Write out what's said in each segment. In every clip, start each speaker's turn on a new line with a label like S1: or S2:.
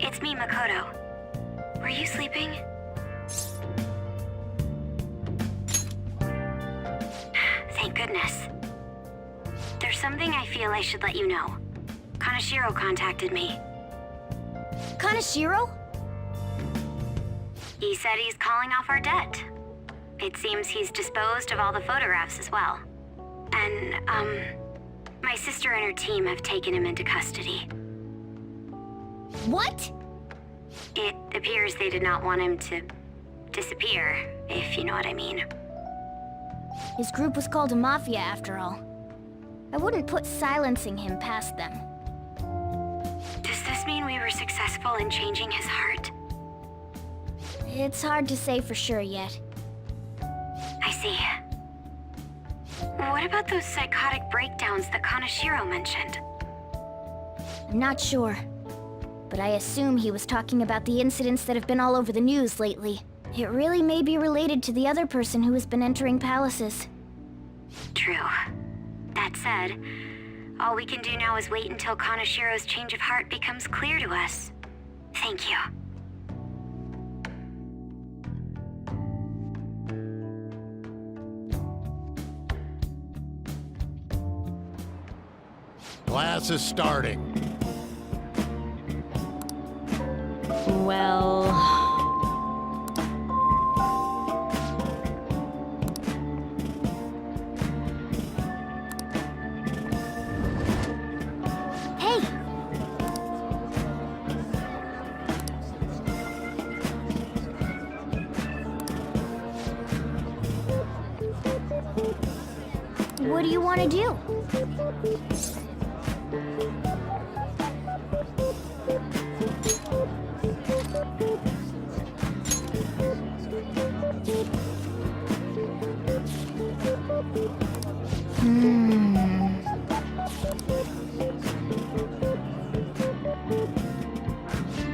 S1: It's me, Makoto. Were you sleeping? Thank goodness. There's something I feel I should let you know. Kaneshiro contacted me.
S2: Kaneshiro?
S1: He said he's calling off our debt. It seems he's disposed of all the photographs as well. And, my sister and her team have taken him into custody.
S2: What?
S1: It appears they did not want him to disappear, if you know what I mean.
S2: His group was called a mafia after all. I wouldn't put silencing him past them.
S1: Does this mean we were successful in changing his heart?
S2: It's hard to say for sure yet.
S1: I see. What about those psychotic breakdowns that Kaneshiro mentioned?
S2: I'm not sure. But I assume he was talking about the incidents that have been all over the news lately. It really may be related to the other person who has been entering palaces.
S1: True. That said, all we can do now is wait until Kaneshiro's change of heart becomes clear to us. Thank you.
S3: Class is starting.
S2: Well... Hey! What do you want to do?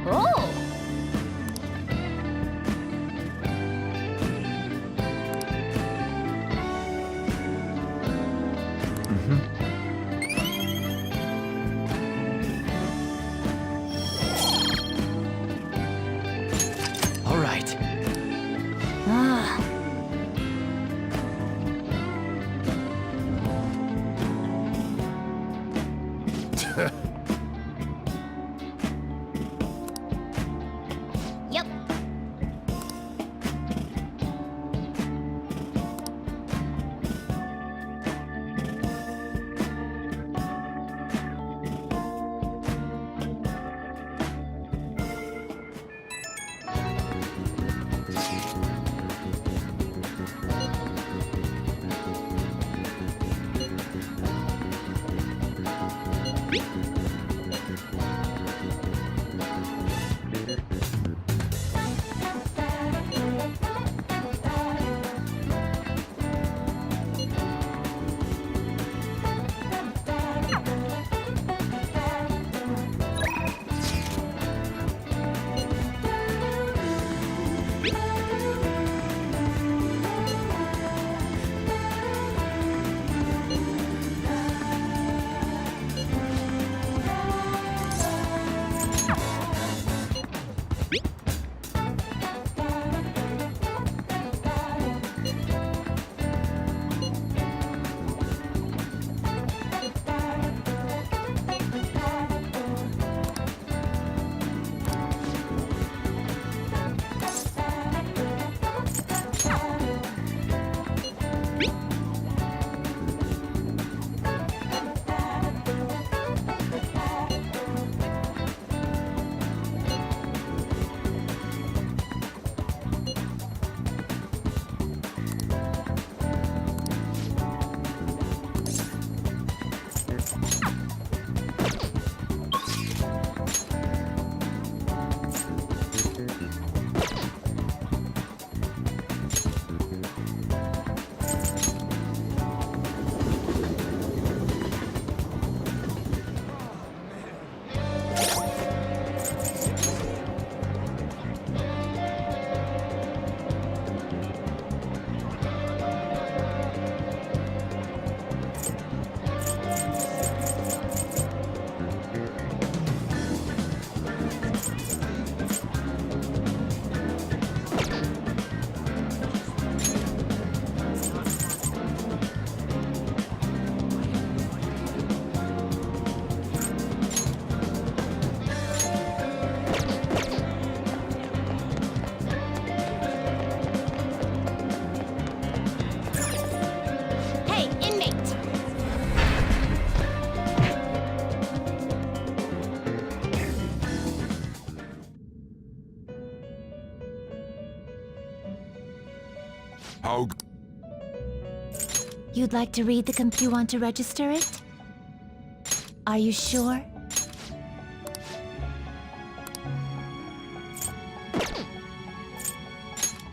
S2: Oh!
S4: All right.
S2: Ah. Yep.
S4: You'd like to read the you want to register it? Are you sure?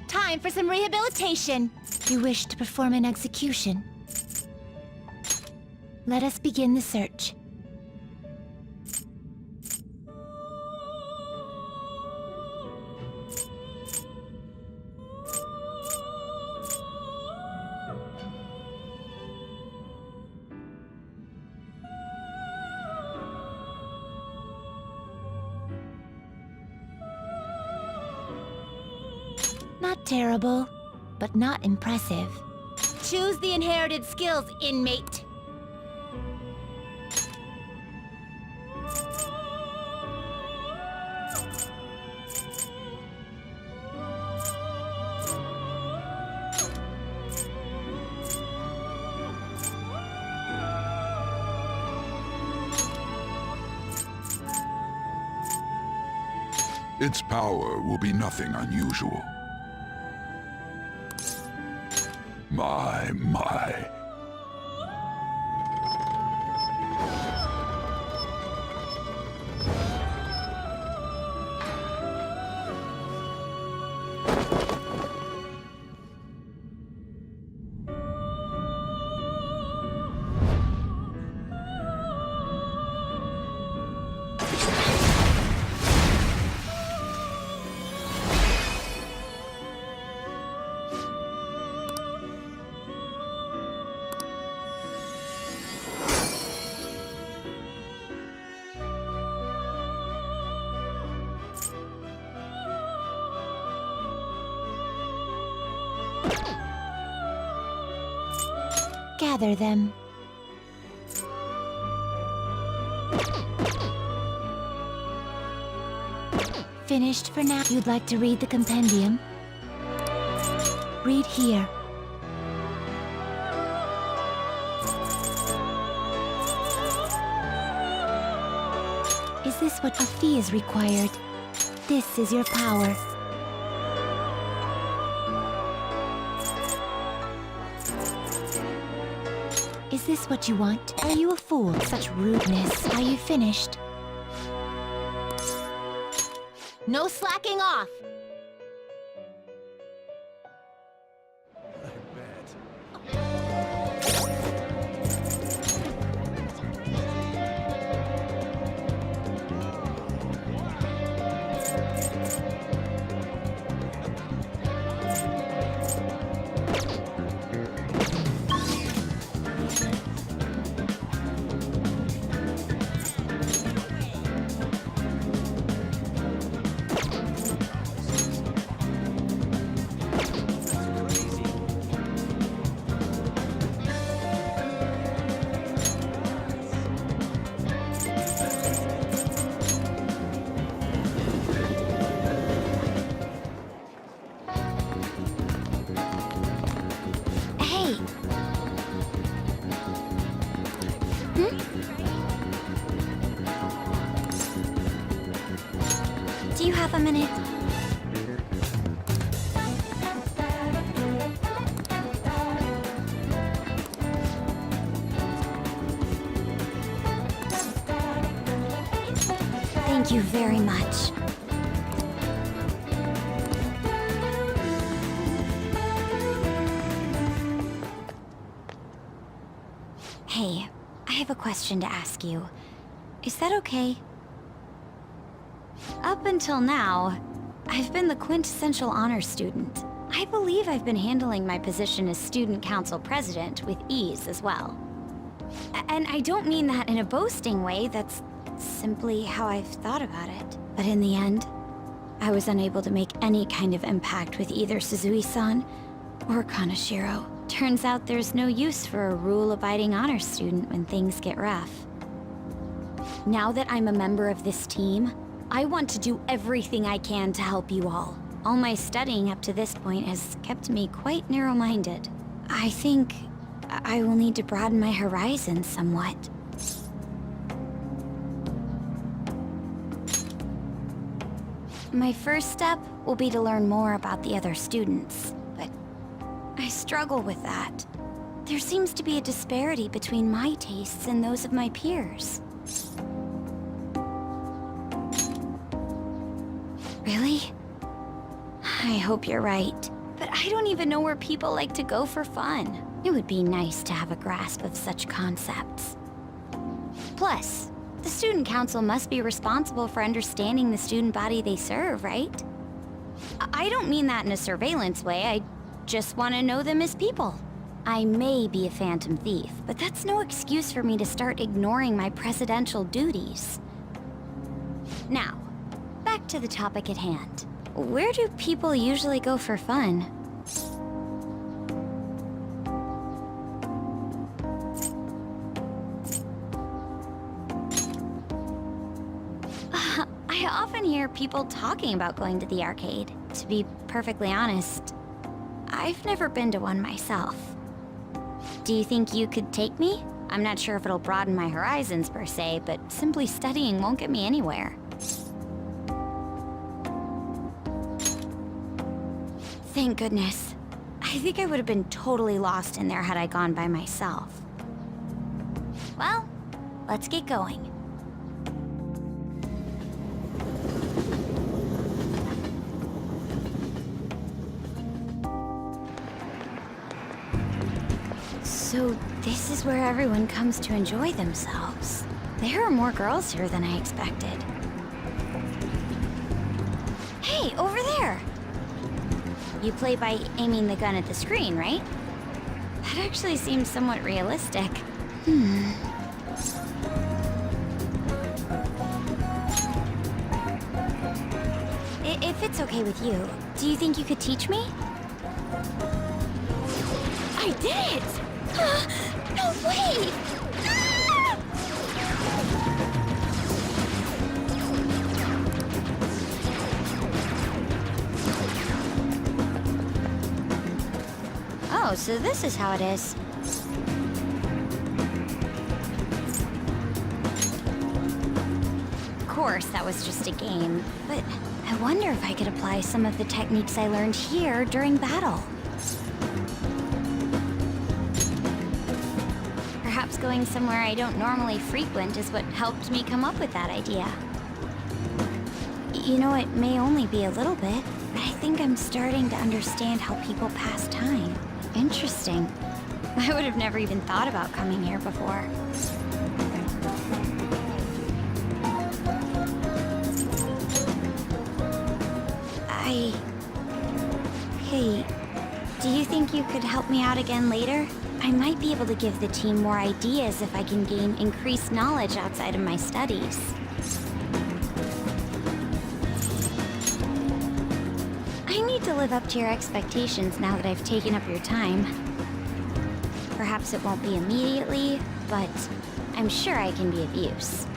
S4: Time for some rehabilitation. You wish to perform an execution. Let us begin the search. Not terrible, but not impressive. Choose the inherited skills, inmate.
S5: Its power will be nothing unusual. My.
S4: Gather them. Finished for now. You'd like to read the compendium? Read here. Is this what a fee is required? This is your power. Is this what you want? Are you a fool? Such rudeness. Are you finished? No slacking off!
S2: Do you have a minute? Thank you very much. Hey, I have a question to ask you. Is that okay? Up until now, I've been the quintessential honor student. I believe I've been handling my position as student council president with ease as well. And I don't mean that in a boasting way, that's simply how I've thought about it. But in the end, I was unable to make any kind of impact with either Suzui-san or Kaneshiro. Turns out there's no use for a rule-abiding honor student when things get rough. Now that I'm a member of this team, I want to do everything I can to help you all. All my studying up to this point has kept me quite narrow-minded. I think I will need to broaden my horizons somewhat. My first step will be to learn more about the other students, but I struggle with that. There seems to be a disparity between my tastes and those of my peers. Really? I hope you're right. But I don't even know where people like to go for fun. It would be nice to have a grasp of such concepts. Plus, the student council must be responsible for understanding the student body they serve, right? I don't mean that in a surveillance way, I just want to know them as people. I may be a phantom thief, but that's no excuse for me to start ignoring my presidential duties. Now, back to the topic at hand. Where do people usually go for fun? I often hear people talking about going to the arcade. To be perfectly honest, I've never been to one myself. Do you think you could take me? I'm not sure if it'll broaden my horizons per se, but simply studying won't get me anywhere. Thank goodness. I think I would have been totally lost in there had I gone by myself. Well, let's get going. So this is where everyone comes to enjoy themselves. There are more girls here than I expected. Hey, over there! You play by aiming the gun at the screen, right? That actually seems somewhat realistic. If it's okay with you, do you think you could teach me? I did it! No way! Ah! Oh, so this is how it is. Of course, that was just a game, but I wonder if I could apply some of the techniques I learned here during battle. Perhaps going somewhere I don't normally frequent is what helped me come up with that idea. You know, it may only be a little bit, but I think I'm starting to understand how people pass time. Interesting. I would have never even thought about coming here before. Hey, do you think you could help me out again later? I might be able to give the team more ideas if I can gain increased knowledge outside of my studies. I need to live up to your expectations now that I've taken up your time. Perhaps it won't be immediately, but I'm sure I can be of use.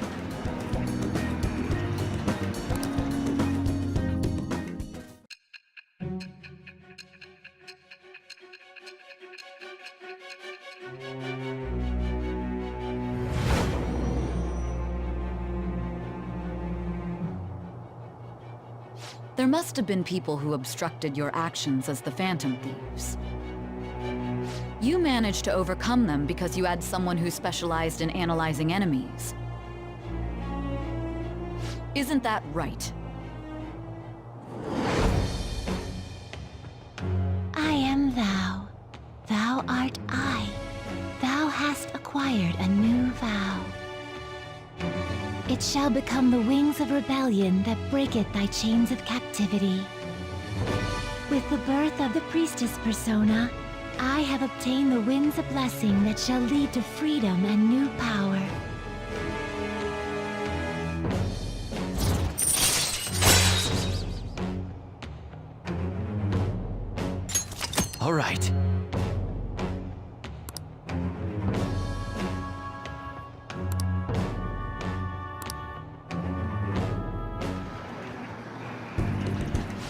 S6: There must have been people who obstructed your actions as the Phantom Thieves. You managed to overcome them because you had someone who specialized in analyzing enemies. Isn't that right?
S4: I am thou. Thou art I. Thou hast acquired a new vow. It shall become the wings of rebellion that breaketh thy chains of captivity. With the birth of the Priestess persona, I have obtained the winds of blessing that shall lead to freedom and new power.
S7: All right.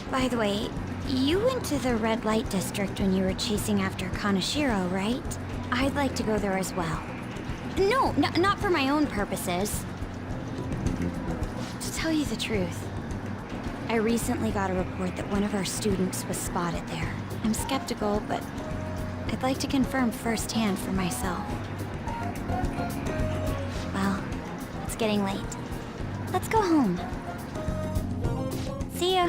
S2: By the way, you went to the red light district when you were chasing after Kaneshiro, right? I'd like to go there as well. No, not for my own purposes. To tell you the truth, I recently got a report that one of our students was spotted there. I'm skeptical, but I'd like to confirm firsthand for myself. Well, it's getting late. Let's go home. See ya.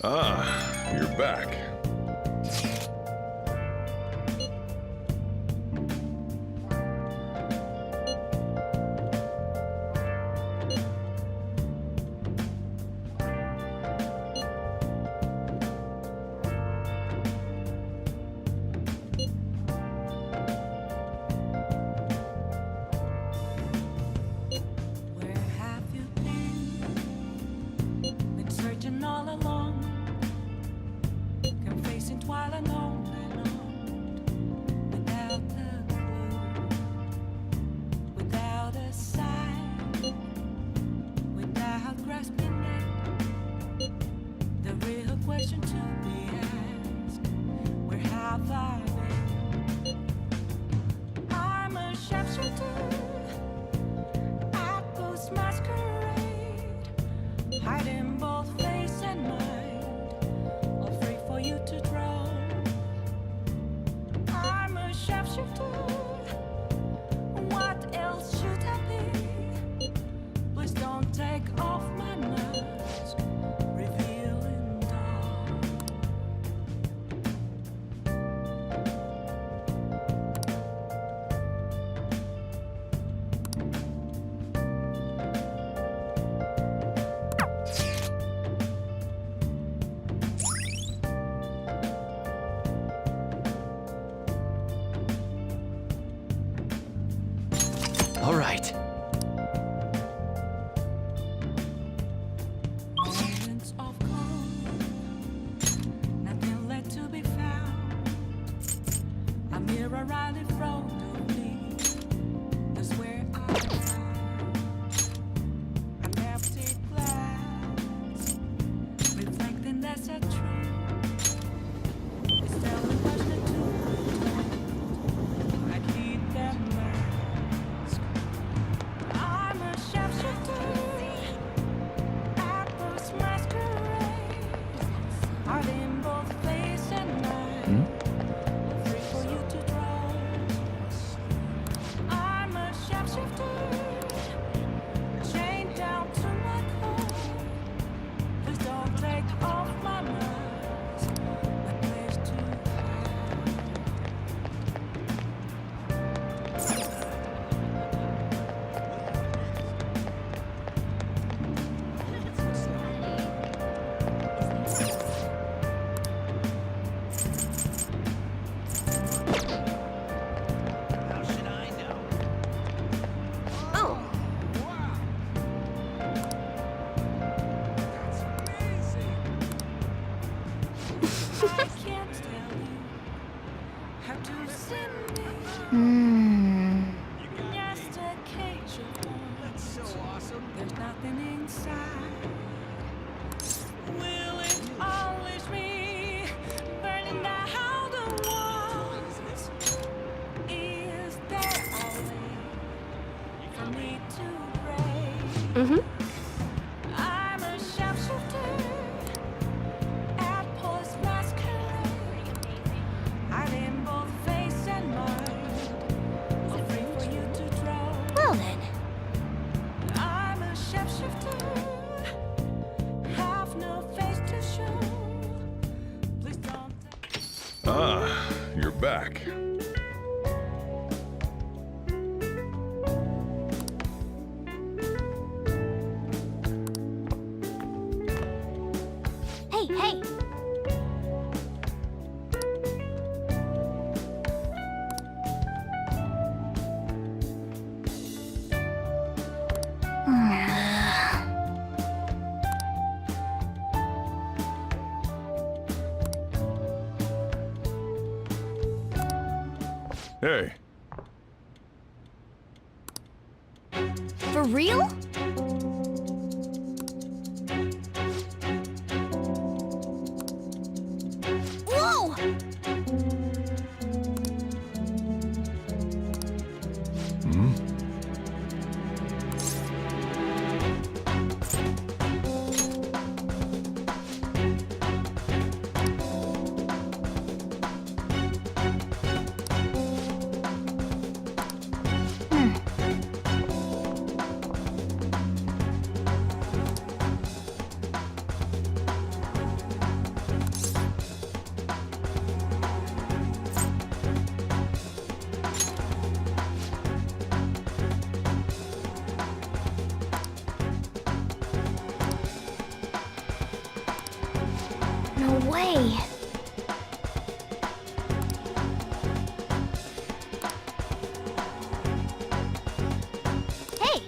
S5: Ah, you're back.
S8: Where have you been? Been searching all along, confessing while alone and on, without a clue, without a sign, without grasping it. The real question to be asked: where have I been? I'm a sharpshooter. Masquerade, hiding both face and mind, all free for you to draw. I'm a sharpshooter. What else should I be? Please don't take off my mask, revealing dawn.
S7: All right.
S8: Silence of calm, nothing left to be found. A mirror right in front of me, that's where I am. An empty glass, reflecting that's a truth. It's still a question to I need that mask. I'm a sharpshooter. Apples masquerade, hiding both face and mind. Free for you to draw. I'm a sharpshooter, chained down to my core. Please don't take off my mask, a place to hide.
S2: Oh,
S8: I can't tell you how to send me. Just a cage of bones. There's nothing inside. Will it unleash me, burning down the walls? Is there a way for me to break? I'm a sharpshooter. Apples masquerade, hiding both face and mind, all free for you to draw.
S2: well then.
S8: I'm a sharpshooter, have no face to show. Please don't.
S5: Ah, you're back.
S2: Hey, hey!
S5: Hey,
S2: For real? Whoa! way. Hey!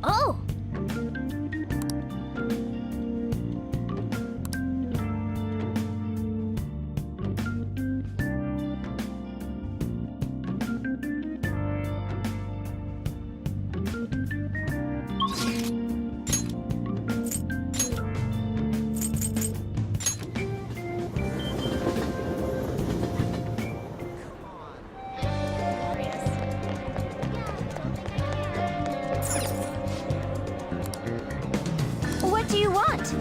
S2: Oh! What do you want?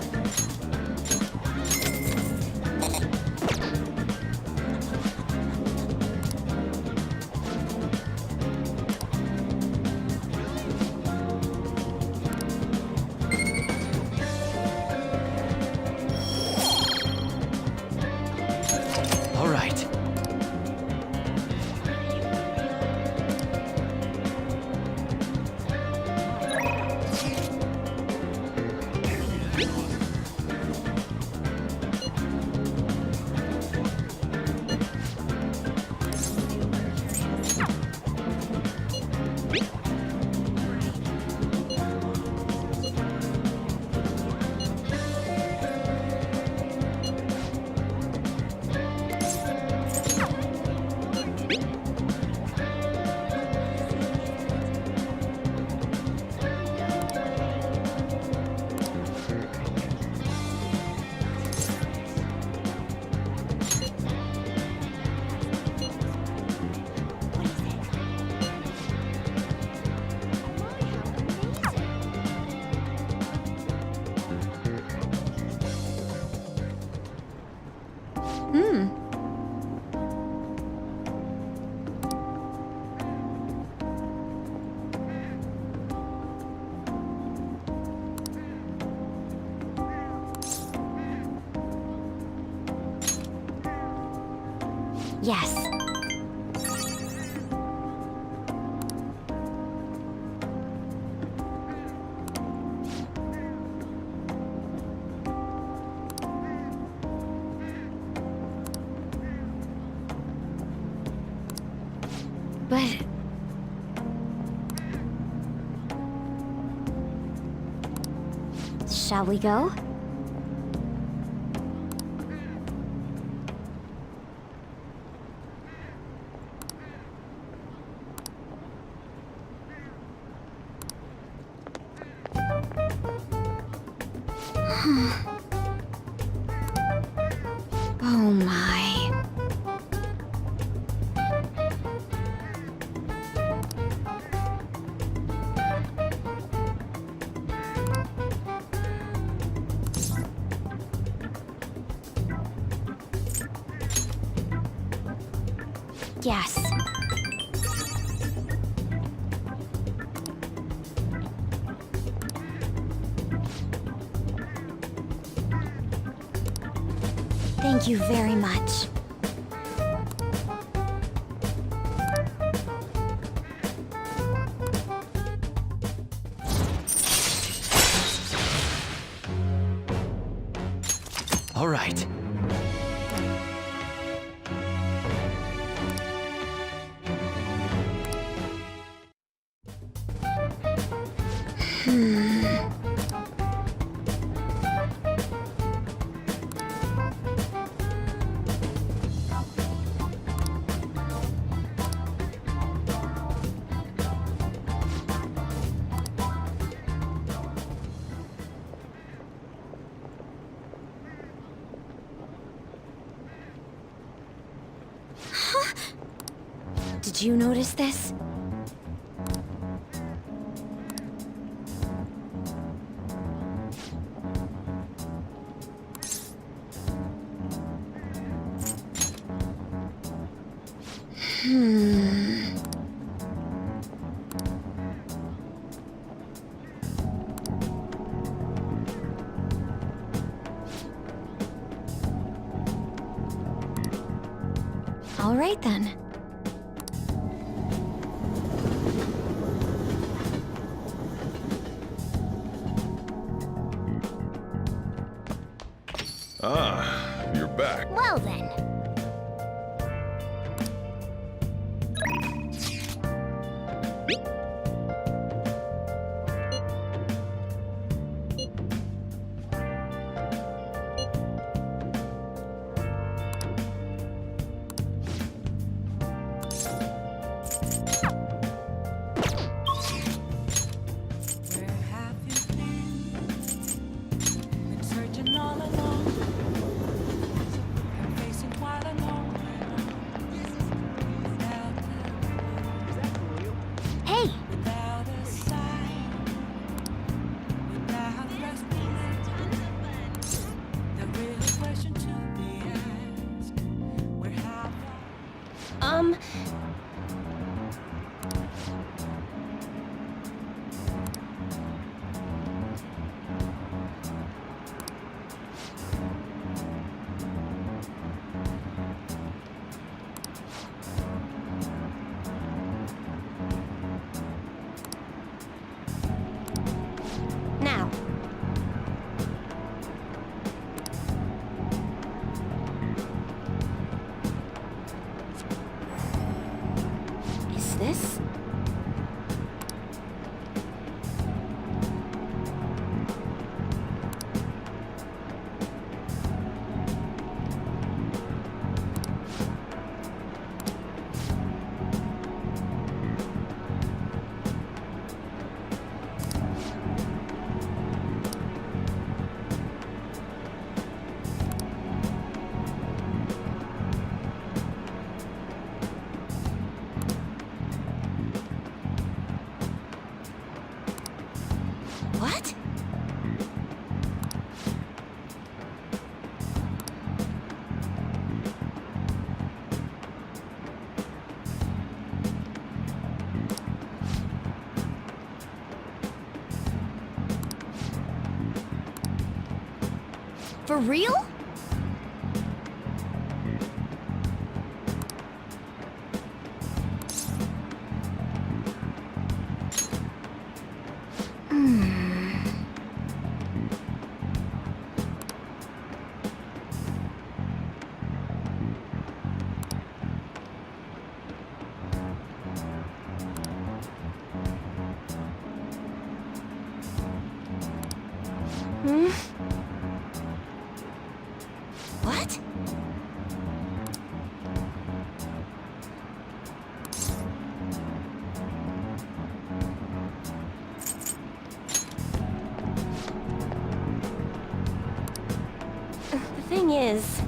S7: All right. Yes. But... shall we go? Oh my. Yes. Thank you very much.
S9: All right.
S7: Did you notice this? All right then.
S5: Ah, you're back.
S7: Well then.
S8: Where have you been? Been searching all along. I'm facing quite a long
S7: Hey,
S8: without a sign, without response. The real question to be asked: where have I?
S7: now. Is this? What? For real? What? The thing is...